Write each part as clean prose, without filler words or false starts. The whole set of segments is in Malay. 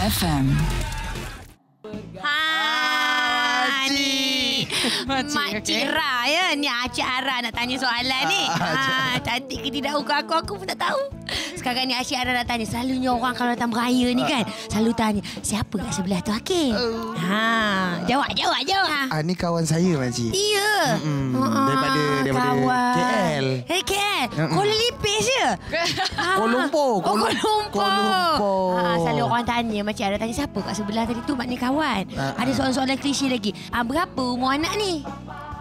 FM. Ni Makcik Ra ya. Ni Acik Ara nak tanya soalan ni. Cantik ke tidak muka aku pun tak tahu. Sekarang ni Acik Ara nak tanya. Selalunya orang kalau datang beraya ni kan, selalu tanya, siapa kat sebelah tu Hakim? Jawab. Ni kawan saya makcik. Iya. Daripada kawan. KL. KL. Kuala Lipis je. Kuala Lumpur. Kuala Lumpur. Selalu orang tanya, Makcik Ara tanya, siapa kat sebelah tadi tu? Maknanya kawan. Ada soalan-soalan klise lagi. Berapa umur anak ni?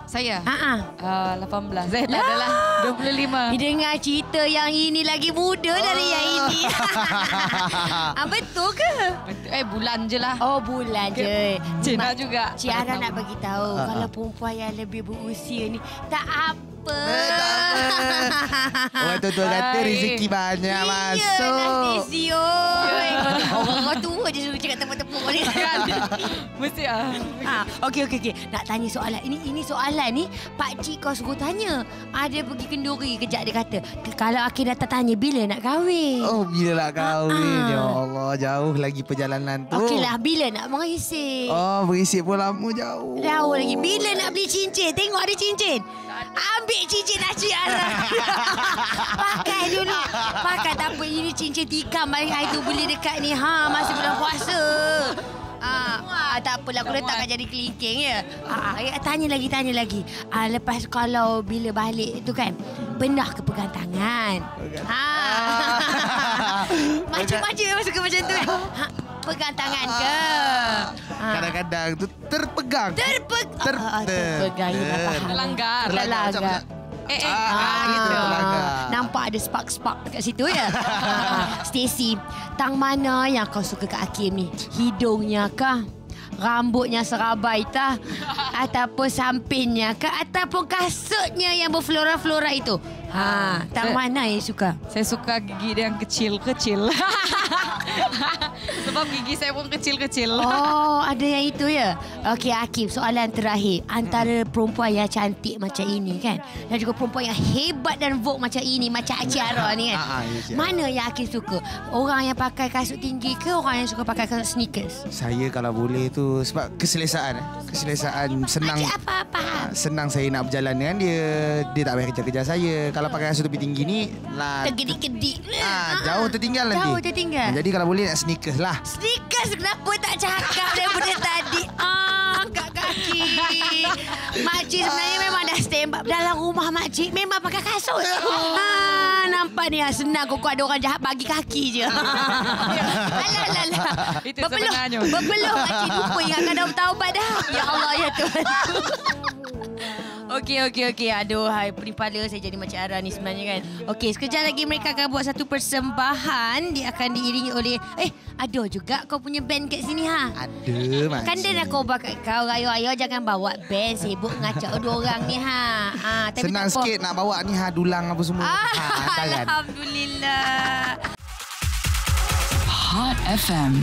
Saya? 18. Saya tak adalah 25. Dengar cerita yang ini lagi muda dari yang ini. Betul ke? Bulan je lah. Oh, bulan je. Cina juga. Cik Ara nak bagi tahu kalau perempuan yang lebih berusia ni tak apa. Orang tua kata rezeki banyak masuk. Nanti orang tua je suruh cakap tepuk-tepuk ni. Mesti Okey. Nak tanya soalan. Ini soalan ni pakcik kau suruh tanya. Ada pergi kenduri kejap dia kata. Kalau Akhil datang tanya bila nak kahwin. Oh, bila nak kahwin. Ya Allah, jauh lagi perjalanan tu. Okeylah, bila nak merisik? Oh, berisik pun lama jauh. Jauh lagi. Bila nak beli cincin? Tengok ada cincin. Ambil cincin Acik Ara. Pakai dulu. Pakai tak apa. Ini cincin tikam hari tu beli dekat ni. Masa bulan puasa. Tak apalah, aku letak kat jari kelingking ya. Tanya lagi. Lepas kalau bila balik tu kan, pernah ke pegang tangan? Macam-macam memang suka macam tu kan. Pegang tangan ke? Kadang-kadang tu terpegang. Terpegang. Melanggar. Gitu. Nampak ada spark dekat situ ya. Stacy, tang mana yang kau suka kat Hakim ni? Hidungnya kah? Rambutnya serabai tah? Ataupun sampingnya kah? Ataupun kasutnya yang berflora-flora itu? Tang mana yang suka? Saya suka gigi dia yang kecil-kecil. Sebab gigi saya pun kecil-kecil. Oh, ada yang itu ya. Okey Hakim, soalan terakhir. Antara perempuan yang cantik macam ini kan, dan juga perempuan yang hebat dan vogue macam ini, macam Acik Ara ni kan, mana yang Hakim suka? Orang yang pakai kasut tinggi ke orang yang suka pakai kasut sneakers? Saya kalau boleh tu sebab keselesaan senang. Apa-apa. Senang saya nak berjalan dengan dia. Dia tak payah kejar-kejar saya. Kalau pakai kasut lebih tinggi ni tergedik-gedik. Jauh tertinggal nanti. Jadi kalau boleh nak sneakers lah. Sneakers kenapa tak cakap daripada tadi? Angkat kaki. Makcik sebenarnya memang dah stand up dalam rumah makcik. Memang pakai kasut. Nampak ni senang kok ada orang jahat bagi kaki je. Alah. Itu sebenarnya. Berpeluh makcik lupa ingatkan dah bertaubat dah. Ya Allah ya Tuhan. Okey. Aduh, penipala saya jadi Makcik Ara ni sebenarnya kan. Okey, sekejap lagi mereka akan buat satu persembahan. Dia akan diiringi oleh ada juga kau punya band kat sini Ada makcik. Kan dia nak cover kat kau. Ayo jangan bawa band, sibuk ngacak dua orang ni tapi senang sikit nak bawa ni dulang apa semua. Alhamdulillah. Hot FM.